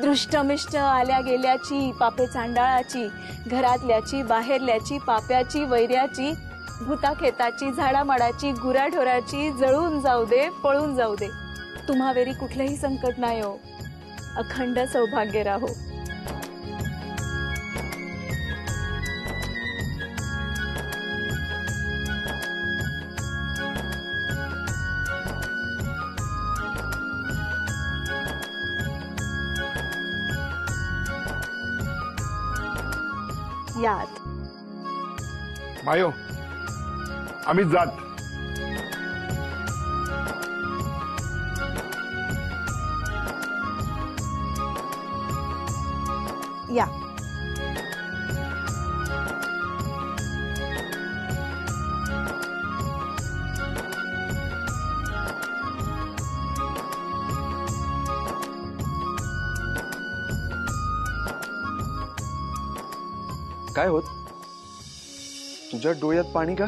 दृष्टमिष्ट आल्या गेल्याची, पापे चांडाळाची, घरातल्याची बाहेरल्याची, पाप्याची वैऱ्याची, भूताखेताची, झाडामाडाची, गुराढोराची, जळून जाऊ दे, पळून जाऊ दे, तुम्हावेरी कुठलेही संकट नाही हो, अखंड सौभाग्य राहो. याद मायो, आम्ही जात. या. काय होत? तुझ्या डोळ्यात पाणी का?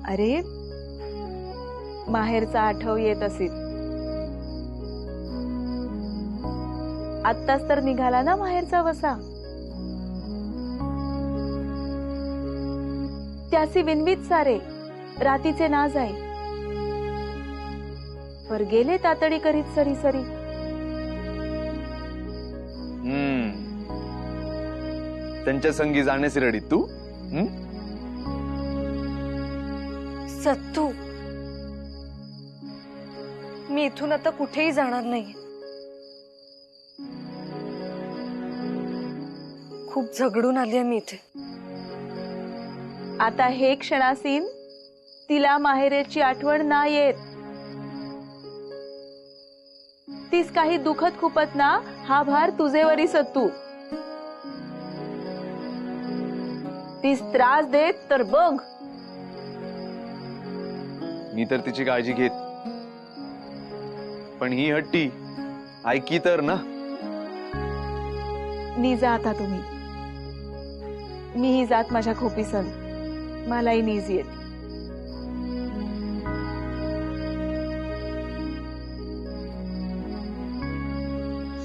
अरे माहेरचा आठव येत असेल. आत्ताच तर निघाला ना माहेरचा वसा. त्यासी विनवीत सारे रातीचे ना जाई, पर गेले तातडी करीत सरी सरी. त्यांच्या संगी जाण्यास रेडी तू? सत्तू, मी इथून आता कुठेही जाणार नाही. खूप झगडून आली आहे मी इथे. आता हे क्षणासीन तिला माहेरची आठवण ना येत. तीस काही दुखत खुपत ना हा भार तुझेवरी सत्तू. तीस त्रास देत तर बघ. मी तर तिची काळजी घेत, पण ही हट्टी ऐकी तर ना. नीजा आता तुम्ही. मीही जात माझ्या खोपीसन. मलाही नीज येत.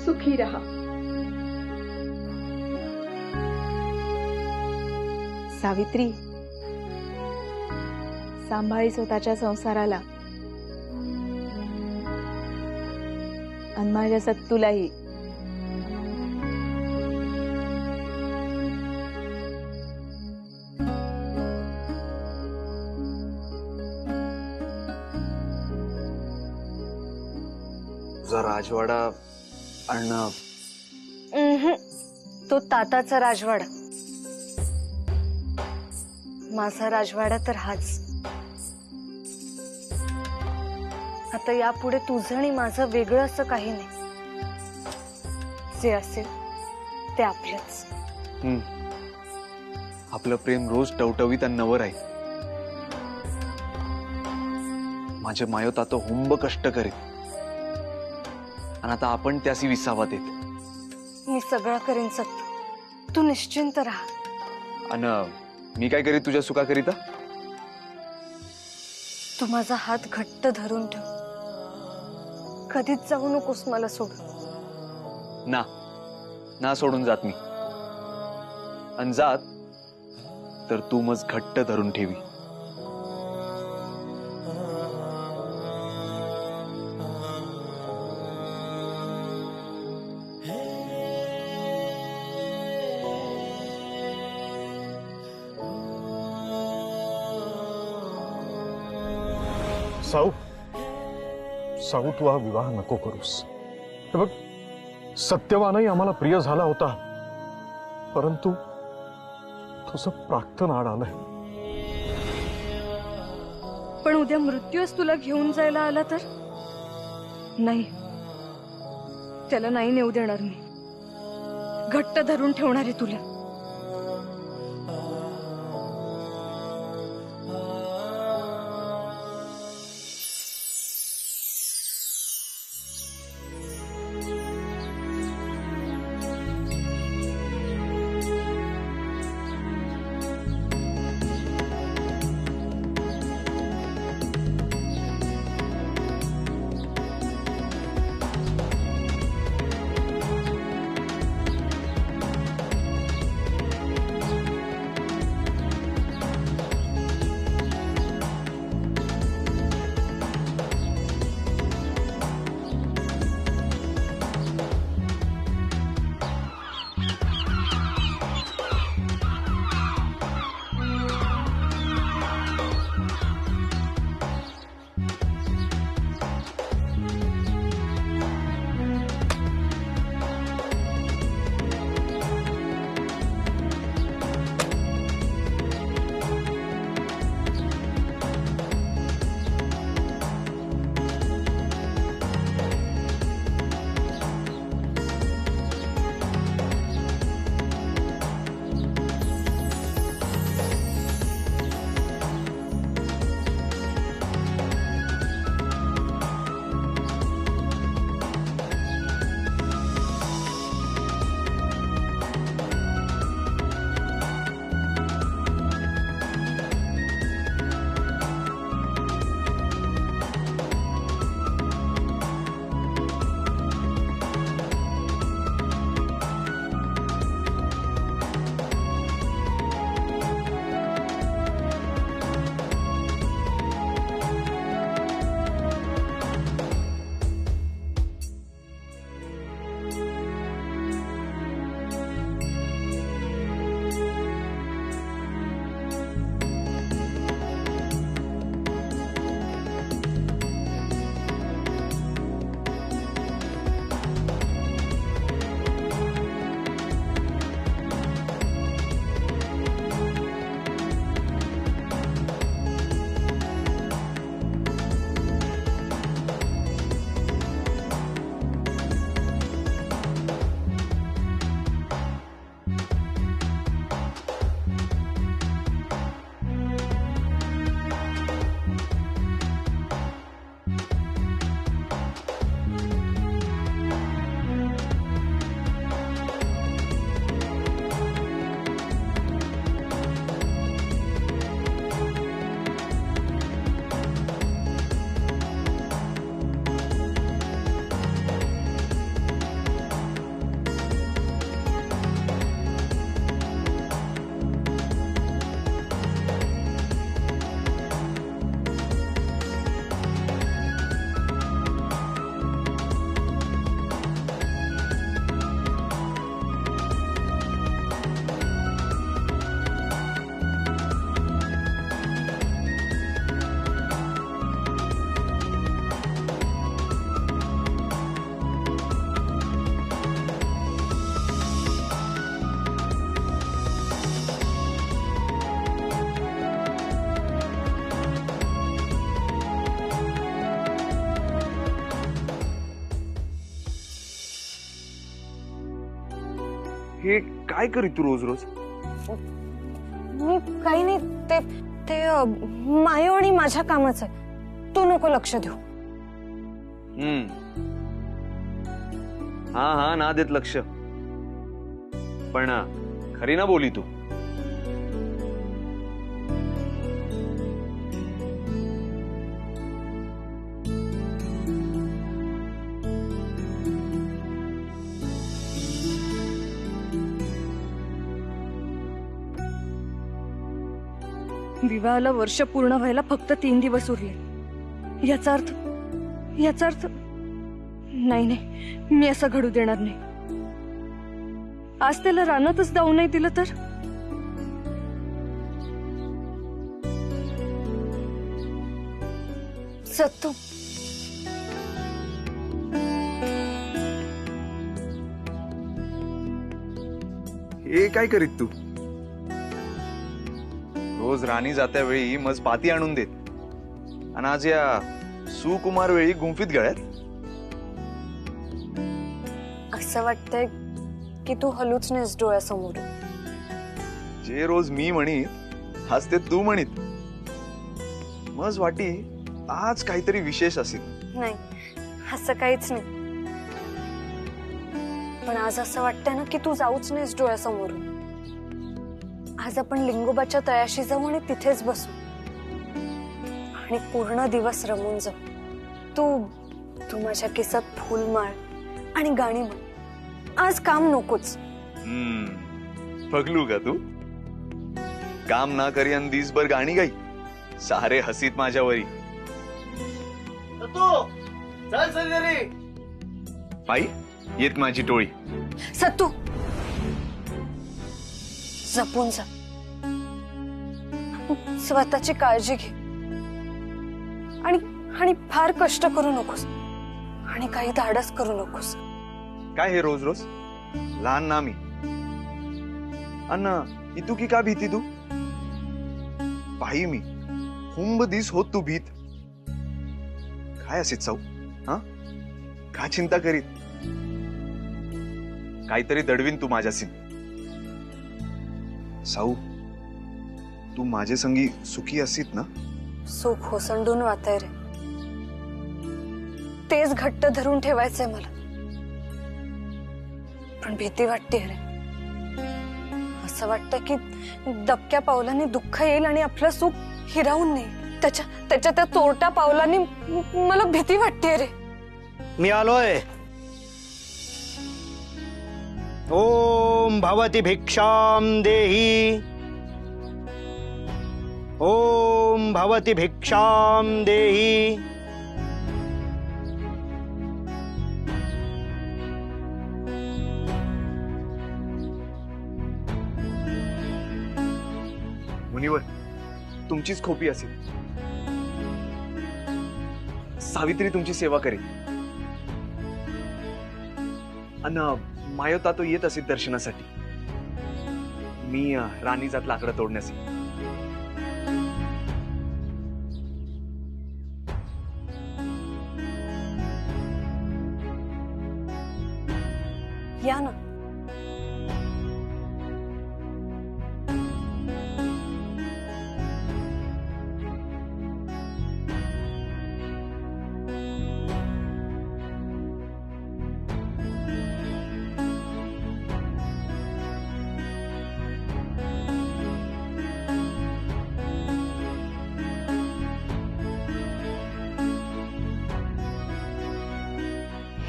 सुखी रहा. सावित्री, सांभाळी स्वतःच्या संसाराला आणि माझ्या सत्तूलाही. तुझा राजवाडा आणणं. तो ताताचा राजवाडा. माझा राजवाडा तर हाच. आता यापुढे तुझं आणि माझं वेगळं असं काही नाही. जे असेल ते आपलंच. आपलं प्रेम रोज टवटवीत आणि नवं आहे. माझे मायोत आता हुंब कष्ट करीत आणि आता आपण त्यासी विसावा देत. मी सगळं करेन सत्तू, तू निश्चिंत राहा. आणि मी काय करीत तुझ्या सुखा करीता? तू माझा हात घट्ट धरून ठेव. कधीच जाऊ नकोस मला सोडून. ना सोडून जात मी. आणि जात तर तू मज घट्ट धरून ठेवी. साऊ, साऊ तू हा विवाह नको करूस. हे बघ, सत्यवानही आम्हाला प्रिय झाला होता, परंतु तुझं प्राक्तन आड आलंय. पण उद्या मृत्यूच तुला घेऊन जायला आला तर? नाही, त्याला नाही नेऊ देणार मी. घट्ट धरून ठेवणार आहे तुला. हे काय करीत तू रोज रोज? मी काही नाही, ते ते मायो आणि माझ्या कामाचं आहे. तू नको लक्ष देऊ. हा हा ना देत लक्ष, पण खरी ना बोली तू. विवाहाला वर्ष पूर्ण व्हायला फक्त 3 दिवस उरले. याचा अर्थ नाही नाही, मी असं घडू देणार नाही. आज त्याला रानातच जाऊ नाही दिलं तर? सत्तू, हे काय करीत तू? रोज राणी जात्या वेळी मज पाती आणून देत, आणि आज या सुकुमार वेळी गुंफीत गळ्यात. असं वाटतंय की तू हलूच नाहीस डोळ्यासमोर. जे रोज मी म्हणीत आज ते तू म्हणीत. मज वाटी आज काहीतरी विशेष असेल. नाही, असं काहीच नाही. पण आज असं वाटतंय ना की तू जाऊच नाहीस डोळ्यासमोरून. आज आपण लिंगोबाच्या तळ्याशी जाऊ आणि तिथेच बसू आणि पूर्ण दिवस रमून जाऊ. तू माझ्या केसात फुल माळ आणि गाणी म्हण. आज काम नकोच. पगलू का तू? काम ना करी आणि दिसभर गाणी गाई. सारे हसीत माझ्यावरी. पायी येत माझी टोळी. सत्तू, जपून जा. स्वतःची काळजी घे आणि फार कष्ट करू नकोस आणि काही धाडस करू नकोस. काय हे रोज रोज? लहान ना मी. अन्न इतू की का भीती तू? पाही मी हुंब दिस होत तू भीत. काय असे चौ? हा, का चिंता करीत? काहीतरी दडवीन तू माझ्याशी. साऊ, तू माझे संगी सुखी असीत ना? सुख होसंडून वाहतंय रे. तेच घट्ट धरून ठेवायचंय मला. पण भीती वाटते रे. असं वाटतं की दबक्या पावलाने दुःख येईल आणि आपलं सुख हिरावून नेईल. त्याच्या त्या चोरट्या पावलाने मला भीती वाटते रे. मी आलोय. ओम भवती भिक्षाम देहि. ओम भवती भिक्षाम देहि. मुनिवर, तुमचीच खोपी असेल. सावित्री तुमची सेवा करेल. अन मायोता तो येत असेल दर्शनासाठी. मी राणी जात लाकडं तोडण्यासाठी. या ना.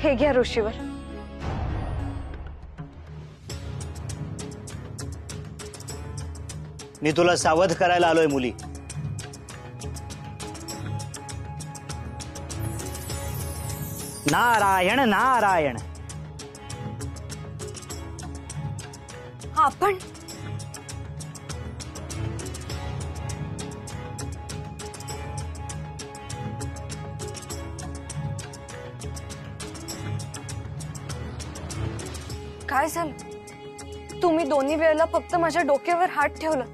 हे घ्या ऋषीवर. मी तुला सावध करायला आलोय मुली. नारायण नारायण. आपण काय झालं? तुम्ही दोन्ही वेळेला फक्त माझ्या डोक्यावर हात ठेवला.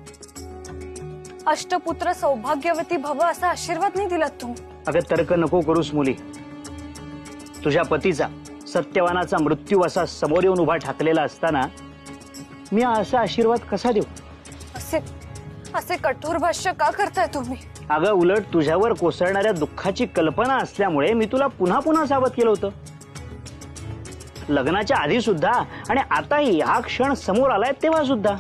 अष्टपुत्र सौभाग्यवती भव असा आशीर्वाद नाही दिलात तुम्ही. अगं तर्क नको करूस मुली. तुझ्या पतीचा सत्यवानाचा मृत्यू असा समोर येऊन उभा ठाकलेला असताना मी असा आशीर्वाद कसा देऊ? असे असे कठोर भाष्य का करताय तुम्ही? अगं उलट तुझ्यावर कोसळणाऱ्या दुःखाची कल्पना असल्यामुळे मी तुला पुन्हा पुन्हा सावध केलं होतं. लग्नाच्या आधी सुद्धा आणि आताही हा क्षण समोर आलाय तेव्हा सुद्धा.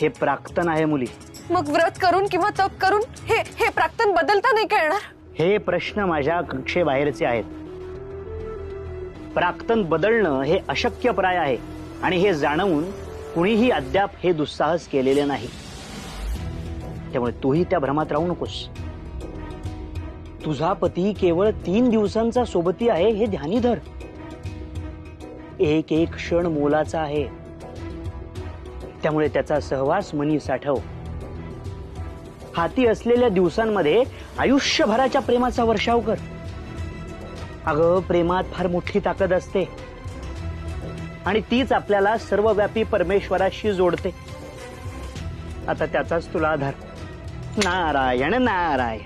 हे प्राक्तन आहे मुली. मग व्रत करून किंवा तप करून हे हे प्राक्तन बदलता नाही का येणार? हे प्रश्न माझ्या कक्षेबाहेरचे आहेत. प्राक्तन बदलणं हे अशक्यप्राय आहे आणि हे जाणवून कुणीही अद्याप हे दुस्साहस केलेले नाही. त्यामुळे तूही त्या भ्रमात राहू नकोस. तुझा पती केवळ 3 दिवसांचा सोबती आहे हे ध्यानी धर. एक एक क्षण मोलाचा आहे. त्यामुळे त्याचा सहवास मनी साठव. हाती असलेल्या दिवसांमध्ये आयुष्यभराच्या प्रेमाचा वर्षाव कर. अगं प्रेमात फार मोठी ताकद असते आणि तीच आपल्याला सर्वव्यापी परमेश्वराशी जोडते. आता त्याचाच तुला आधार. नारायण नारायण.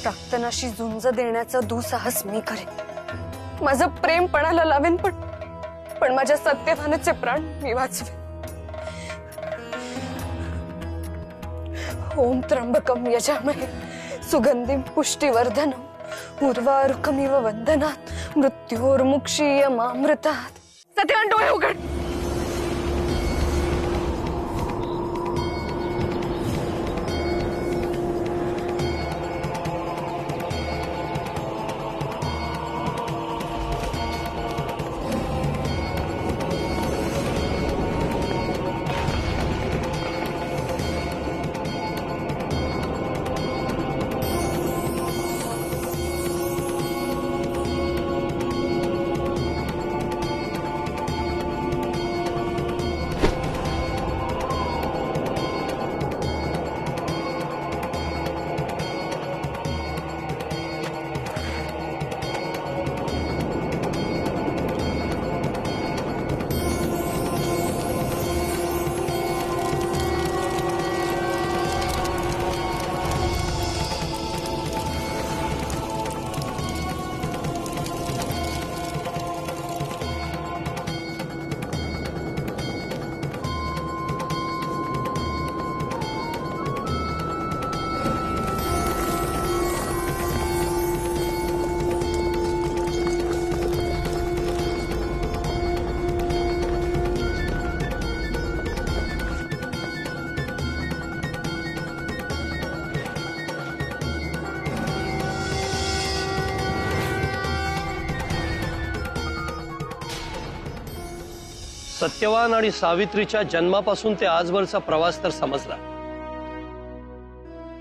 प्राक्तनाशी झुंज देण्याचा दुस्साहस मी करेन. माझं प्रेम पणाला लावेन, पण माझ्या सत्यवानाचे प्राण मी वाचवेन. ओम त्र्यंबकम यजामहे सुगंधिम पुष्टिवर्धनम उर्वारुकमिव वंदनात् मृत्योर्मुक्षीयमामृतात्. सत्यवान डोळे उघड. सत्यवान आणि सावित्रीच्या जन्मापासून ते आजवरचा प्रवास तर समजला.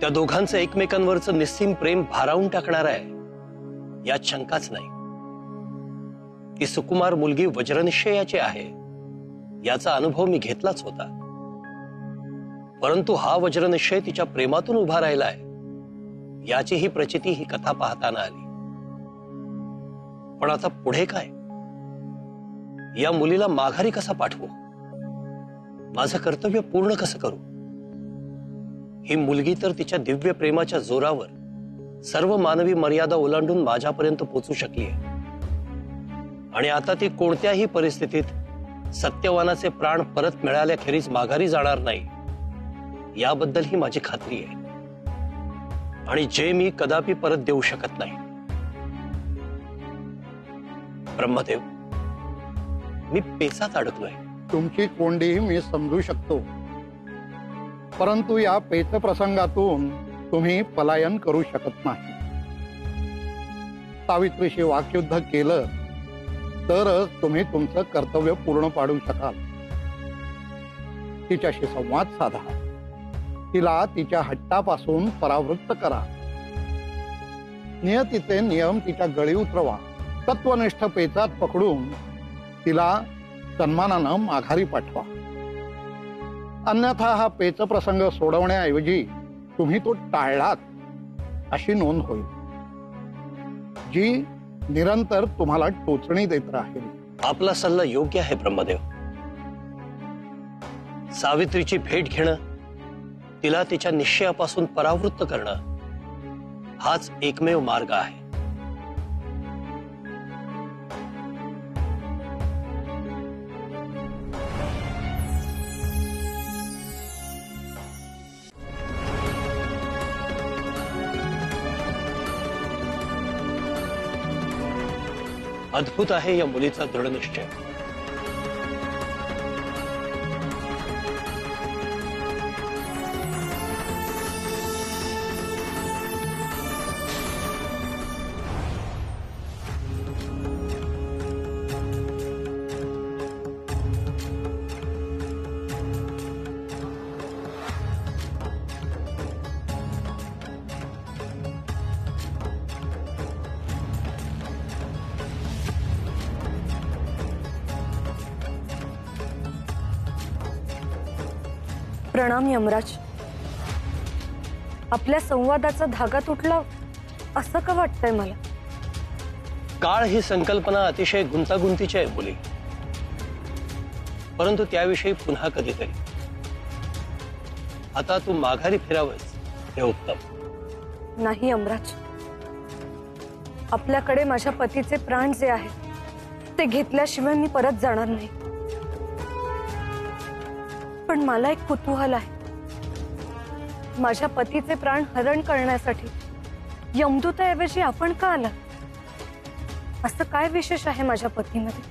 त्या दोघांचं एकमेकांवरचं निस्सीम प्रेम भारावून टाकणार आहे यात शंकाच नाही. ती सुकुमार मुलगी वज्रनिश्चयाची आहे याचा अनुभव मी घेतलाच होता. परंतु हा वज्रनिश्चय तिच्या प्रेमातून उभा राहिलाय याची ही प्रचिती ही कथा पाहताना आली. पण आता पुढे काय? या मुलीला माघारी कसा पाठवू? माझं कर्तव्य पूर्ण कसं करू? ही मुलगी तर तिच्या दिव्य प्रेमाच्या जोरावर सर्व मानवी मर्यादा ओलांडून माझ्यापर्यंत पोहोचू शकली आहे. आणि आता ती कोणत्याही परिस्थितीत सत्यवानाचे प्राण परत मिळाल्याखेरीज माघारी जाणार नाही याबद्दल ही माझी खात्री आहे. आणि जे मी कदापि परत देऊ शकत नाही. ब्रह्मदेव, मी पेचात अडकलोय. तुमची कोंडी मी समजू शकतो, परंतु या पेच प्रसंगातून तुम्ही पलायन करू शकत नाही. सावित्रीशी वाकयुद्ध केलं तरच तुम्ही तुमचं कर्तव्य पूर्ण पाडू शकाल. तिच्याशी संवाद साधा, तिला तिच्या हट्टापासून परावृत्त करा, नियतीचे नियम तिच्या गळी उतरवा, तत्वनिष्ठ पेचात पकडून तिला सन्मानानं माघारी पाठवा. अन्यथा हा पेच प्रसंग सोडवण्याऐवजी तुम्ही तो टाळलात अशी नोंद होईल, जी निरंतर तुम्हाला टोचणी देत राहील. आपला सल्ला योग्य आहे ब्रह्मदेव. सावित्रीची भेट घेणं तिला तिच्या निश्चयापासून परावृत्त करणं हाच एकमेव मार्ग आहे. अद्भुत आहे या मुलीचा दृढनिश्चय. प्रणाम यमराज. आपल्या संवादाचा धागा तुटला असं का वाटतंय मला? काळ ही संकल्पना अतिशय गुंतागुंतीची आहे मुली, परंतु त्याविषयी पुन्हा कधीतरी. आता तू माघारी फिरावंस हे उत्तम. नाही यमराज, आपल्याकडे माझ्या पतीचे प्राण जे आहेत ते घेतल्याशिवाय मी परत जाणार नाही. पण मला एक कुतूहल आहे. माझ्या पतीचे प्राण हरण करण्यासाठी यमदूताऐवजी आपण का आला? असं काय विशेष आहे माझ्या पतीमध्ये?